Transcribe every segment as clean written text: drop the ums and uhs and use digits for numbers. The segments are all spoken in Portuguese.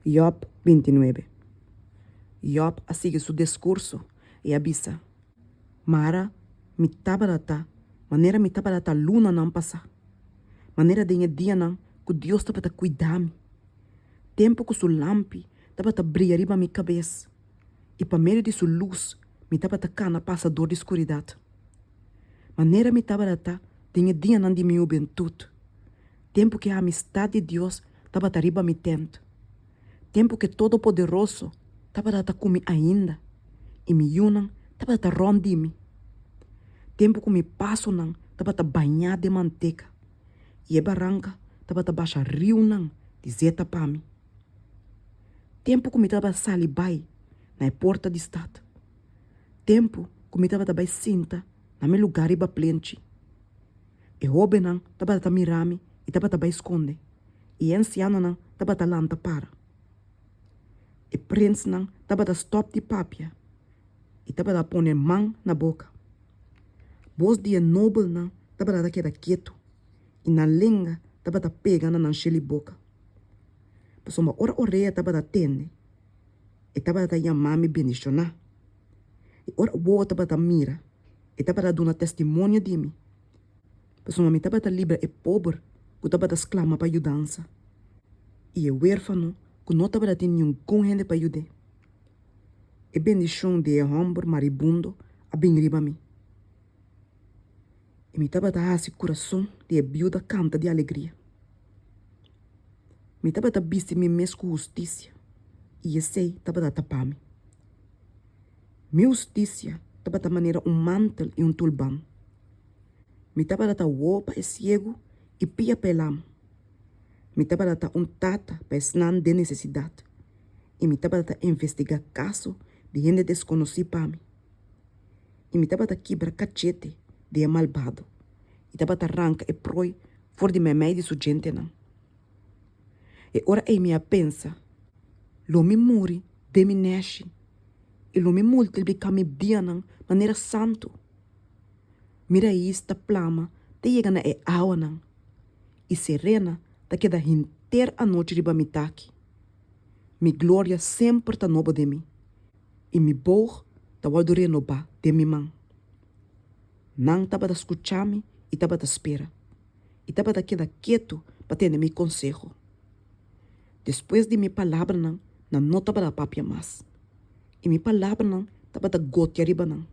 Job 29. Job sigue su discurso y avisa: Mara, mi tabarata, maneira mi tabarata luna não passa. Maneira de dia não, que Deus estava a cuidar-me. Tempo que su lampi estava a brilhar riba minha cabeça. E para meio de sua luz, me estava a cana passador de escuridade. Maneira me tabarata, de dia não de minha juventude. Tempo que a amistade de Deus estava a riba me tento. Tempo que Todo-Poderoso estava a comigo ainda. E me yunan estava a rondir-me. Tempo que me passo não estava a banhar de manteiga. E a barranca estava a baixar rio não de zeta para mim. Tempo que me estava a salibai na porta de estado. Tempo que me estava a cinta na meu lugar e plente. E roube não estava a mirar-me e estava a esconder. E anciano não estava a lanta para. E prince não estava a stop de papia. E estava a pôr mão na boca. Voz de noble não estava a quedar quieto. E na língua estava a pegar na chile boca. Mas uma hora orelha estava a atender. E estava a chamar-me bendicionar. E hora boa estava a mira. E estava a dar testemunho de mim. Mas uma estava a livre e pobre que estava a exclamar para ajudança. E o huérfano que não estava a ter nenhum gente para ajudar. E bendição de homem maribundo a bem riba mim. E me estava a dar esse coração de viúva canta de alegria. Me estava a vestir me mesmo com justiça. E esse estava a tapar-me. Minha justiça estava a maneira mantel e tulban. Me estava a dar roupa e cego e pia pelam. Me estava a dar tata para ensinar de necessidade. E me estava a investigar caso de gente desconhecida para mim. E me estava a quebrar cachete de malvado. E estava a arrancar e proi fora de minha mãe de sua gente não. E ora aí me pensa, lo me muri de me nasce. E lo me multi de cami dia não, maneira santo. Mira aí esta plama, te chega na água não. E serena, te queda inteira a noite riba me taque. Mi glória sempre tá nova de mim. E mi boog tá waldo renovar de mi mão. Não tava a escuchar-me e tava a espera. E tava a queda quieto para ter mi conselho. Depois de mi palavra não tava a papia mais. E mi palavra não tava a gotear riba não.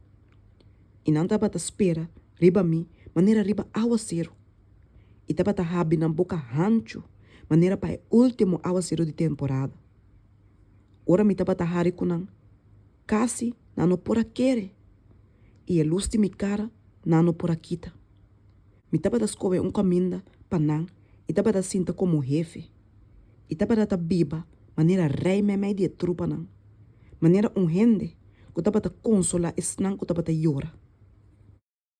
E não tava a espera riba mi, maneira riba aguaceiro. E tava a rabi na boca rancho, maneira para o último aguaceiro de temporada. Ora mi tava a hari kunang, casi não por aquele. E a luz de mi cara não por aquita. Mi tava a escover caminho para não e tava a sinta como jefe. E tava a biba, maneira rei me de trupa não. Maneira gente que tava a consolar e não que tava a llorar.